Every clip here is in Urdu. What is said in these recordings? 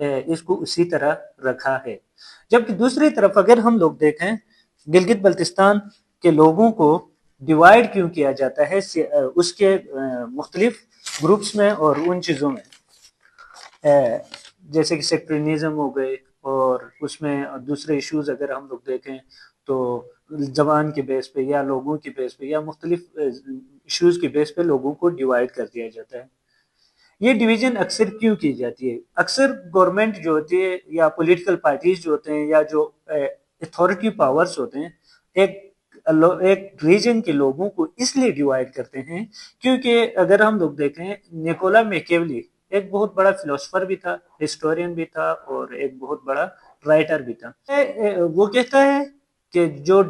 اس کو اسی طرح رکھا ہے. جبکہ دوسری طرف اگر ہم لوگ دیکھیں گلگت بلتستان کے لوگوں کو ڈیوائیڈ کیوں کیا جاتا ہے اس کے مختلف گروپس میں اور ان چیزوں میں، جیسے کہ سیکٹرینزم ہو گئے، اور اس میں دوسرے ایشوز اگر ہم لوگ دیکھیں تو زبان کے بیس پہ یا لوگوں کے بیس پہ یا مختلف ایشوز کے بیس پہ لوگوں کو ڈیوائیڈ کر دیا جاتا ہے. یہ ڈویژن اکثر کیوں کی جاتی ہے؟ اکثر گورنمنٹ جو ہوتی ہے یا پولیٹیکل پارٹیز جو ہوتے ہیں یا جو اتھارٹی پاورز ہوتے ہیں ایک ریجن کے لوگوں کو اس لیے ڈیوائیڈ کرتے ہیں کیونکہ اگر ہم لوگ دیکھیں نیکولا میکیولی ایک بہت بڑا فلسفر بھی تھا، ہسٹورین بھی تھا، اور ایک بہت بڑا رائٹر بھی تھا. وہ کہتا ہے کہ جو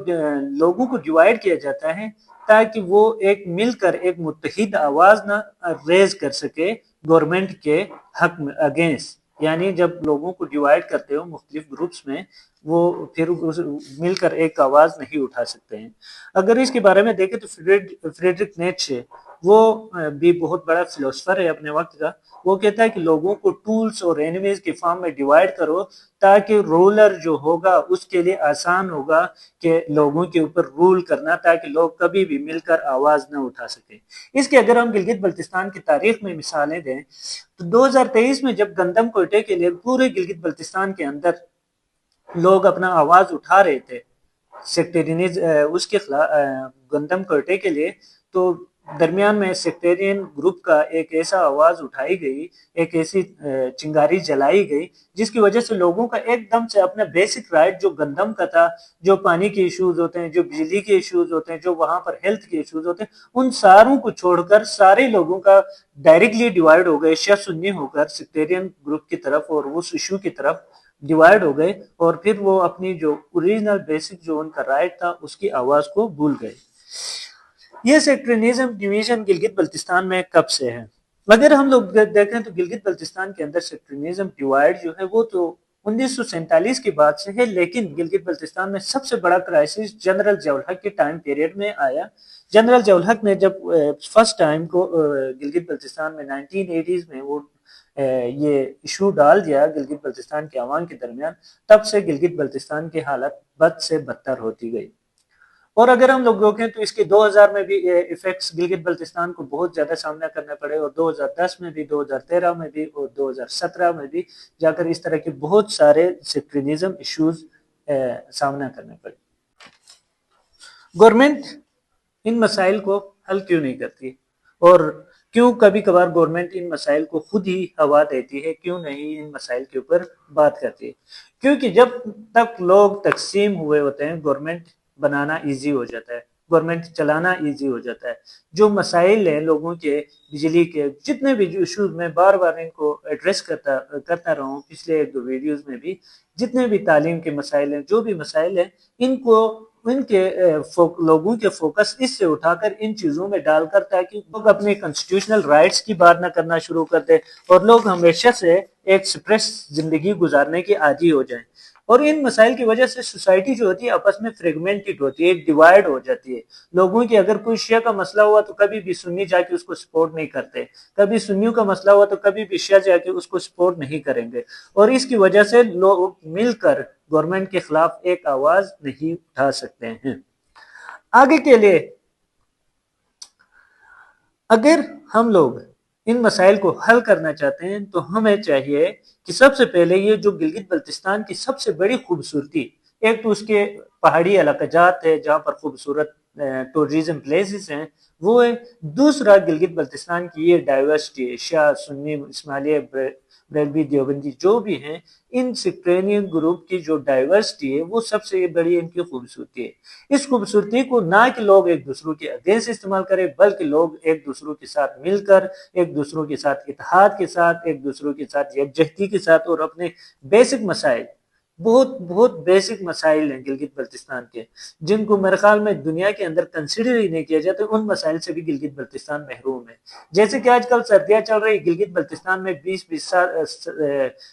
لوگوں کو ڈیوائیڈ کیا جاتا ہے تاکہ وہ ایک مل کر ایک متحد آواز نہ ریز کر سکے گورنمنٹ کے حق میں اگینسٹ. یعنی جب لوگوں کو ڈیوائیڈ کرتے ہو مختلف گروپس میں، وہ پھر مل کر ایک آواز نہیں اٹھا سکتے ہیں. اگر اس کے بارے میں دیکھیں تو فریڈرک نیٹشے وہ بھی بہت بڑا فلسفر ہے اپنے وقت کا. وہ کہتا ہے کہ لوگوں کو ٹولز اور اینیمیز کے فارم میں ڈیوائیڈ کرو تاکہ رولر جو ہوگا اس کے لیے آسان ہوگا کہ لوگوں کے اوپر رول کرنا، تاکہ لوگ کبھی بھی مل کر آواز نہ اٹھا سکیں. اس کے اگر ہم گلگت بلتستان کی تاریخ میں مثالیں دیں تو 2023 میں جب گندم کوئٹے کے لیے پورے گلگت بلتستان کے اندر لوگ اپنا آواز اٹھا رہے تھے سیکٹرینز اس کے خلاف گندم کوئٹے کے لیے، تو درمیان میں سیکٹرین گروپ کا ایک ایسا آواز اٹھائی گئی، ایک ایسی چنگاری جلائی گئی جس کی وجہ سے لوگوں کا ایک دم سے اپنا بیسک رائٹ جو گندم کا تھا، جو پانی کے ایشوز ہوتے ہیں، جو بجلی کے ایشوز ہوتے ہیں، جو وہاں پر ہیلتھ کے ایشوز ہوتے ہیں، ان ساروں کو چھوڑ کر سارے لوگوں کا ڈائریکٹلی ڈیوائیڈ ہو گئے شیعہ سنی ہو کر سیکٹرین گروپ کی طرف اور اس ایشو کی طرف ڈیوائیڈ ہو گئے، اور پھر وہ اپنی جو اوریجنل بیسک جو ان کا رائٹ تھا اس کی آواز کو بھول گئے. یہ سیکٹرینزم ڈویژن گلگت بلتستان میں کب سے ہے؟ اگر ہم لوگ دیکھیں تو گلگت بلتستان کے اندر سیکٹرینزم ڈیوائیڈ جو ہے وہ تو 1947 کے بعد سے ہے، لیکن گلگت بلتستان میں سب سے بڑا کرائسس جنرل ضیاء الحق کے ٹائم پیریڈ میں آیا. جنرل ضیاء الحق نے جب فرسٹ ٹائم کو گلگت بلتستان میں 1980s میں وہ یہ ایشو ڈال دیا گلگت بلتستان کے عوام کے درمیان، تب سے گلگت بلتستان کی حالت بد سے بدتر ہوتی گئی. اور اگر ہم لوگ دیکھیں تو اس کے 2000 میں بھی ایفیکٹس گلگت بلتستان کو بہت زیادہ سامنا کرنا پڑے، اور 2010 میں بھی، 2013 میں بھی، اور 2017 میں بھی جا کر اس طرح کے بہت سارے سیکٹرینزم ایشوز سامنا کرنے پڑے. گورنمنٹ ان مسائل کو حل کیوں نہیں کرتی، اور کیوں کبھی کبھار گورنمنٹ ان مسائل کو خود ہی ہوا دیتی ہے، کیوں نہیں ان مسائل کے اوپر بات کرتی ہے؟ کیونکہ جب تک لوگ تقسیم ہوئے ہوتے ہیں گورنمنٹ بنانا ایزی ہو جاتا ہے، گورنمنٹ چلانا ایزی ہو جاتا ہے. جو مسائل ہیں لوگوں کے، بجلی کے، جتنے بھی ایشوز میں بار بار ان کو ایڈریس کرتا رہا ہوں پچھلے ایک دو ویڈیوز میں بھی، جتنے بھی تعلیم کے مسائل ہیں، جو بھی مسائل ہیں، ان کو ان کے لوگوں کے فوکس اس سے اٹھا کر ان چیزوں میں ڈال کر تاکہ لوگ اپنے کنسٹیٹیوشنل رائٹس کی بات نہ کرنا شروع کر دیں اور لوگ ہمیشہ سے ایک سپریس زندگی گزارنے کے عادی ہو جائیں. اور ان مسائل کی وجہ سے سوسائٹی جو ہوتی ہے آپس میں فریگمنٹڈ ہوتی ہے، ایک ڈیوائیڈ ہو جاتی ہے. لوگوں کی اگر کوئی شیعہ کا مسئلہ ہوا تو کبھی بھی سنی جا کے اس کو سپورٹ نہیں کرتے، کبھی سنیوں کا مسئلہ ہوا تو کبھی بھی شیعہ جا کے اس کو سپورٹ نہیں کریں گے، اور اس کی وجہ سے لوگ مل کر گورنمنٹ کے خلاف ایک آواز نہیں اٹھا سکتے ہیں. آگے کے لیے اگر ہم لوگ ان مسائل کو حل کرنا چاہتے ہیں تو ہمیں چاہیے کہ سب سے پہلے یہ جو گلگت بلتستان کی سب سے بڑی خوبصورتی، ایک تو اس کے پہاڑی علاقہ جات ہے جہاں پر خوبصورت ٹورزم پلیسز ہیں، وہ ہے. دوسرا گلگت بلتستان کی یہ ڈائیورسٹی ہے، شیعہ، سنی، اسماعیلیہ، بریلوی، دیوبندی جو بھی ہیں، ان سیکٹرینین گروپ کی جو ڈائیورسٹی ہے وہ سب سے بڑی ان کی خوبصورتی ہے. اس خوبصورتی کو نہ کہ لوگ ایک دوسروں کے اگینسٹ استعمال کریں، بلکہ لوگ ایک دوسروں کے ساتھ مل کر، ایک دوسروں کے ساتھ اتحاد کے ساتھ، ایک دوسروں کے ساتھ یکجہتی کے ساتھ، اور اپنے بیسک مسائل بہت بہت بیسک مسائل ہیں گلگت بلتستان کے، جن کو میرے خیال میں دنیا کے اندر کنسیڈر ہی نہیں کیا جاتا، ان مسائل سے بھی گلگت بلتستان محروم ہے۔ جیسے کہ آج کل سردیاں چل رہی، گلگت بلتستان میں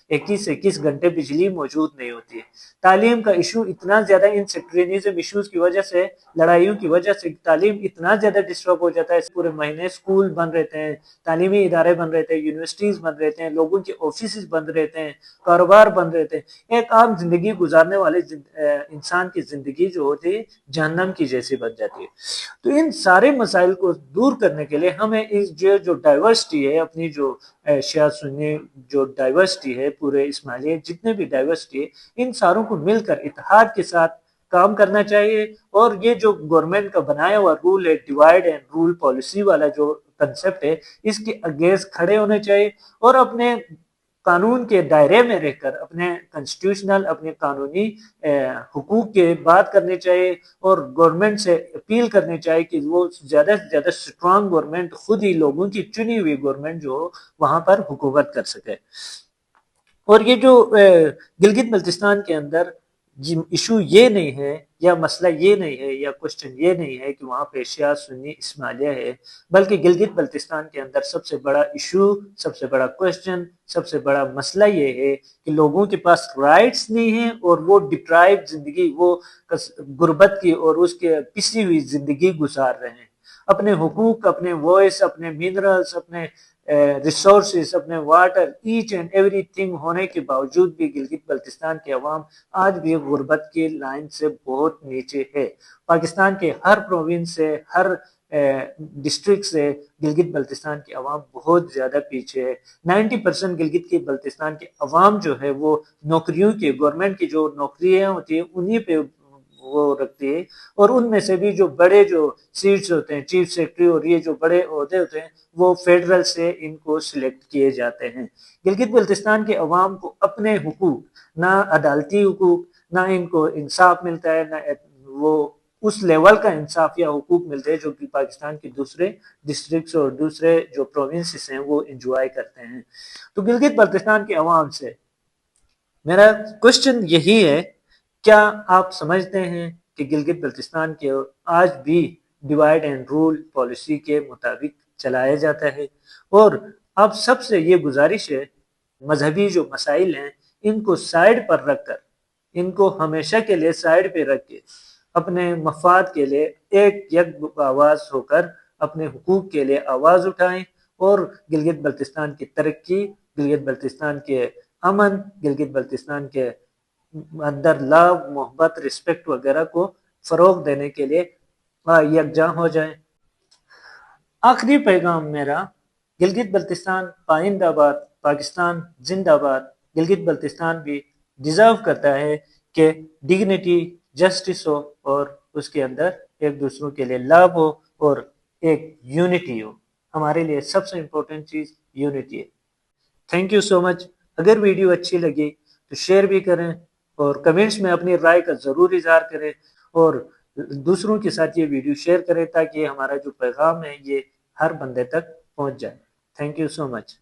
21 گھنٹے بجلی موجود نہیں ہوتی ہے۔ تعلیم کا ایشو اتنا زیادہ، ان سیکٹرینزم ایشوز کی وجہ سے، لڑائیوں کی وجہ سے تعلیم اتنا زیادہ ڈسٹرب ہو جاتا ہے، پورے مہینے سکول بند رہتے ہیں، تعلیمی ادارے بند رہتے ہیں، یونیورسٹیز بند رہتے ہیں، لوگوں کے آفیسز بند رہتے ہیں، کاروبار بند رہتے ہیں۔ ایک عام زندگی گزارنے والے انسان کی زندگی جو ہوتی ہے جہنم کی جیسی بن جاتی ہے۔ تو ان سارے مسائل کو دور کرنے کے لیے ہمیں اس جو ڈائیورسٹی ہے، اپنی جو شیعہ سنی جو ڈائیورسٹی ہے، پورے اسماعیلیت جتنے بھی ڈائیورسٹی ہے، ان ساروں کو مل کر اتحاد کے ساتھ کام کرنا چاہیے۔ اور یہ جو گورنمنٹ کا بنایا ہوا رول ہے، ڈیوائڈ اینڈ رول پالیسی والا جو کنسپٹ ہے، اس کے اگینسٹ کھڑے ہونے چاہیے، اور اپنے قانون کے دائرے میں رہ کر اپنے کنسٹیٹیوشنل، اپنے قانونی حقوق کے بات کرنی چاہیے، اور گورنمنٹ سے اپیل کرنی چاہیے کہ وہ زیادہ سے زیادہ اسٹرانگ گورنمنٹ، خود ہی لوگوں کی چنی ہوئی گورنمنٹ جو ہو وہاں پر حکومت کر سکے۔ اور یہ جو گلگت بلتستان کے اندر ایشو یہ نہیں ہے، یا مسئلہ یہ نہیں ہے، یا کوشچن یہ نہیں ہے کہ وہاں پہ شیعہ سنی اسماعیلیہ ہے، بلکہ گلگت بلتستان کے اندر سب سے بڑا ایشو، سب سے بڑا کوشچن، سب سے بڑا مسئلہ یہ ہے کہ لوگوں کے پاس رائٹس نہیں ہیں، اور وہ ڈپرائیو زندگی، وہ غربت کی اور اس کے پسی ہوئی زندگی گزار رہے ہیں۔ اپنے حقوق، اپنے وائس، اپنے منرلز، اپنے ریسورسز، اپنے water, each and everything ہونے کے باوجود بھی گلگت بلتستان کے عوام آج بھی غربت کی لائن سے بہت نیچے ہے۔ پاکستان کے ہر پروونس سے، ہر ڈسٹرکٹ سے گلگت بلتستان کے عوام بہت زیادہ پیچھے ہے۔ 90% گلگت کی بلتستان کے عوام جو ہے وہ نوکریوں کے، گورنمنٹ کی جو نوکریاں ہوتی ہیں انہی پہ وہ رکھتی ہے، اور ان میں سے بھی جو بڑے جو سیٹس ہوتے ہیں، چیف سیکرٹری اور یہ جو بڑے عہدے ہوتے ہیں، وہ فیڈرل سے ان کو سلیکٹ کیے جاتے ہیں۔ گلگت بلتستان کے عوام کو اپنے حقوق، نہ عدالتی حقوق، نہ ان کو انصاف ملتا ہے، نہ وہ اس لیول کا انصاف یا حقوق ملتے ہیں جو کہ پاکستان کے دوسرے ڈسٹرکٹس اور دوسرے جو پروونسز ہیں وہ انجوائے کرتے ہیں۔ تو گلگت بلتستان کے عوام سے میرا کوشچن یہی ہے، کیا آپ سمجھتے ہیں کہ گلگت بلتستان کے آج بھی ڈیوائڈ اینڈ رول پالیسی کے مطابق چلایا جاتا ہے؟ اور اب سب سے یہ گزارش ہے، مذہبی جو مسائل ہیں ان کو سائیڈ پر رکھ کر، ان کو ہمیشہ کے لیے سائیڈ پہ رکھ کے، اپنے مفاد کے لیے ایک یک آواز ہو کر اپنے حقوق کے لیے آواز اٹھائیں، اور گلگت بلتستان کی ترقی، گلگت بلتستان کے امن، گلگت بلتستان کے اندر لو، محبت، رسپیکٹ وغیرہ کو فروغ دینے کے لیے یکجاں ہو جائیں۔ آخری پیغام میرا، گلگت بلتستان پائندہ باد، پاکستان زندہ باد۔ گلگت بلتستان بھی ڈیزرو کرتا ہے کہ ڈگنیٹی، جسٹس ہو، اور اس کے اندر ایک دوسروں کے لیے لو ہو، اور ایک یونٹی ہو۔ ہمارے لیے سب سے امپورٹنٹ چیز یونٹی ہے۔ تھینک یو سو مچ۔ اگر ویڈیو اچھی لگی تو شیئر بھی کریں، اور کمنٹس میں اپنی رائے کا ضرور اظہار کریں، اور دوسروں کے ساتھ یہ ویڈیو شیئر کریں تاکہ ہمارا جو پیغام ہے یہ ہر بندے تک پہنچ جائے۔ Thank you so much.